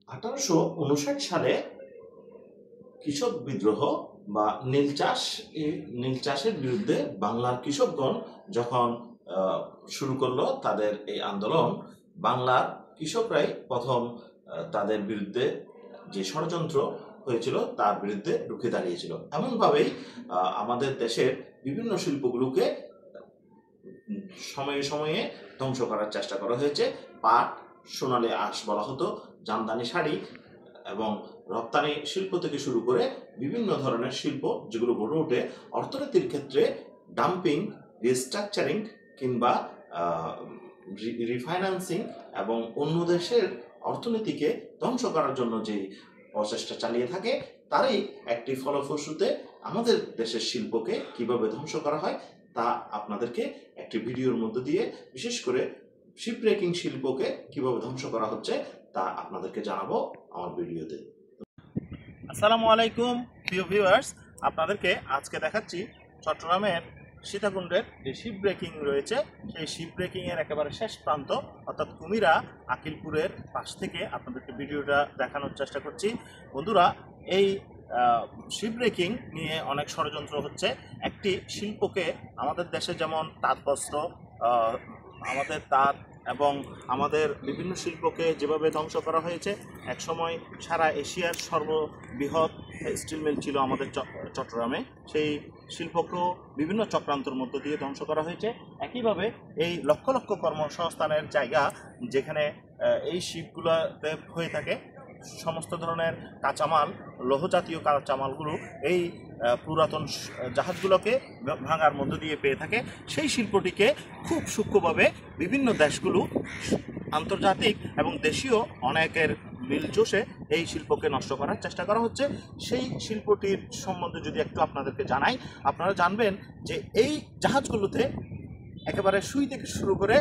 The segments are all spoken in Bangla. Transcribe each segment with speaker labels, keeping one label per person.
Speaker 1: 1859 সালে কৃষক বিদ্রোহ বা নীল চাষের বিরুদ্ধে বাংলার কৃষকগণ যখন শুরু করলো তাদের এই আন্দোলন, বাংলার কৃষকরাই প্রথম তাদের বিরুদ্ধে যে ষড়যন্ত্র হয়েছিল তার বিরুদ্ধে রুখে দাঁড়িয়েছিল। এমনভাবেই আমাদের দেশের বিভিন্ন শিল্পগুলোকে সময়ে সময়ে ধ্বংস করার চেষ্টা করা হয়েছে। পাট, সোনালী আঁশ বলা হতো, জামদানি শাড়ি এবং রপ্তানি শিল্প থেকে শুরু করে বিভিন্ন ধরনের শিল্প যেগুলো গড়ে ওঠে অর্থনীতির ক্ষেত্রে ডাম্পিং, রিস্ট্রাকচারিং কিংবা রিফাইন্যান্সিং এবং অন্য দেশের অর্থনীতিকে ধ্বংস করার জন্য যে প্রচেষ্টা চালিয়ে থাকে, তারই একটি ফলপ্রসূতে আমাদের দেশের শিল্পকে কিভাবে ধ্বংস করা হয় তা আপনাদেরকে একটি ভিডিওর মধ্যে দিয়ে, বিশেষ করে শিপ ব্রেকিং শিল্পকে কিভাবে ধ্বংস করা হচ্ছে তা আপনাদেরকে জানাবো আমার ভিডিওতে।
Speaker 2: আসসালামু আলাইকুম প্রিয় ভিউয়ার্স, আপনাদেরকে আজকে দেখাচ্ছি চট্টগ্রামের সীতাকুণ্ডের যে শিপ ব্রেকিং রয়েছে সেই শিপ ব্রেকিং এর একেবারে শেষ প্রান্ত অর্থাৎ কুমিরা আকিলপুরের পাশ থেকে আপনাদেরকে ভিডিওটা দেখানোর চেষ্টা করছি। বন্ধুরা, এই শিপ ব্রেকিং নিয়ে অনেক ষড়যন্ত্র হচ্ছে। একটি শিল্পকে আমাদের দেশে যেমন তাঁত বস্ত্র, আমাদের তাঁত এবং আমাদের বিভিন্ন শিল্পকে যেভাবে ধ্বংস করা হয়েছে, একসময় সারা এশিয়ার সর্ববৃহৎ স্টিল মিল ছিল আমাদের চট্টগ্রামে, সেই শিল্পকেও বিভিন্ন চক্রান্তর মধ্য দিয়ে ধ্বংস করা হয়েছে। একইভাবে এই লক্ষ লক্ষ কর্মসংস্থানের জায়গা যেখানে এই শিপগুলোতে হয়ে থাকে, সমস্ত ধরনের কাঁচামাল, লৌহজাতীয় কাঁচামালগুলো এই পুরাতন জাহাজগুলোকে ভাঙার মধ্য দিয়ে পেয়ে থাকে। সেই শিল্পটিকে খুব সূক্ষ্মভাবে বিভিন্ন দেশগুলো, আন্তর্জাতিক এবং দেশীয় অনেকের মিলজোশে এই শিল্পকে নষ্ট করার চেষ্টা করা হচ্ছে। সেই শিল্পটির সম্বন্ধে যদি একটু আপনাদেরকে জানাই, আপনারা জানবেন যে এই জাহাজগুলোতে একেবারে সুই থেকে শুরু করে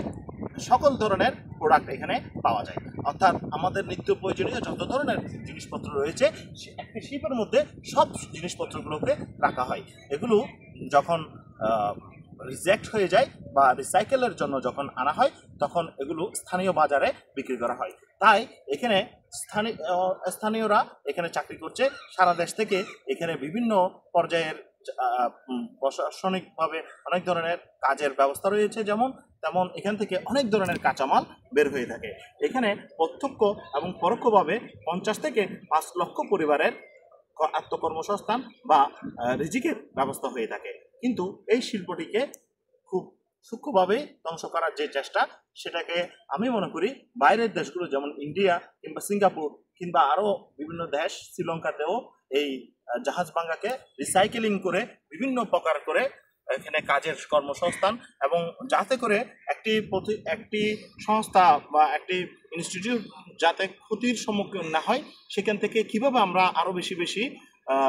Speaker 2: সকল ধরনের প্রোডাক্ট এখানে পাওয়া যায়। অর্থাৎ আমাদের নিত্য প্রয়োজনীয় যত ধরনের জিনিসপত্র রয়েছে একটি শিপের মধ্যে সব জিনিসপত্রগুলোকে রাখা হয়। এগুলো যখন রিজেক্ট হয়ে যায় বা রিসাইকেলের জন্য যখন আনা হয় তখন এগুলো স্থানীয় বাজারে বিক্রি করা হয়। তাই এখানে স্থানীয়রা এখানে চাকরি করছে সারা দেশ থেকে। এখানে বিভিন্ন পর্যায়ের প্রশাসনিকভাবে অনেক ধরনের কাজের ব্যবস্থা রয়েছে, তেমন এখান থেকে অনেক ধরনের কাঁচামাল বের হয়ে থাকে। এখানে প্রত্যক্ষ এবং পরোক্ষভাবে 50 থেকে 5 লক্ষ পরিবারের আত্মকর্মসংস্থান বা রিজিকের ব্যবস্থা হয়ে থাকে। কিন্তু এই শিল্পটিকে খুব সূক্ষ্মভাবে ধ্বংস করার যে চেষ্টা, সেটাকে আমি মনে করি বাইরের দেশগুলো যেমন ইন্ডিয়া কিংবা সিঙ্গাপুর কিংবা আরও বিভিন্ন দেশ, শ্রীলঙ্কাতেও এই জাহাজ ভাঙাকে রিসাইকেলিং করে বিভিন্ন প্রকার করে এখানে কাজের কর্মসংস্থান, এবং যাতে করে একটি সংস্থা বা একটি ইনস্টিটিউট যাতে ক্ষতির সম্মুখীন না হয়, সেখান থেকে কিভাবে আমরা আরও বেশি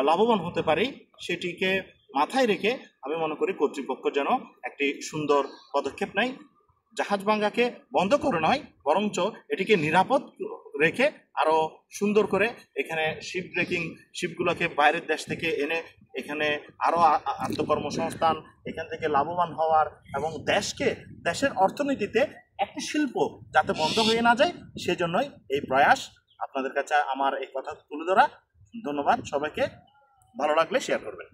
Speaker 2: লাভবান হতে পারি সেটিকে মাথায় রেখে আমি মনে করি কর্তৃপক্ষ যেন একটি সুন্দর পদক্ষেপ নেয়। জাহাজ ভাঙাকে বন্ধ করে নয়, বরঞ্চ এটিকে নিরাপদ রেখে আরও সুন্দর করে এখানে শিপ ব্রেকিং শিপগুলোকে বাইরের দেশ থেকে এনে এখানে আরও আত্মকর্মসংস্থান, এখান থেকে লাভবান হওয়ার এবং দেশের অর্থনীতিতে একটি শিল্প যাতে বন্ধ হয়ে না যায়, সেজন্যই এই প্রয়াস। আপনাদের কাছে আমার এই কথা তুলে ধরা। ধন্যবাদ সবাইকে, ভালো লাগলে শেয়ার করবেন।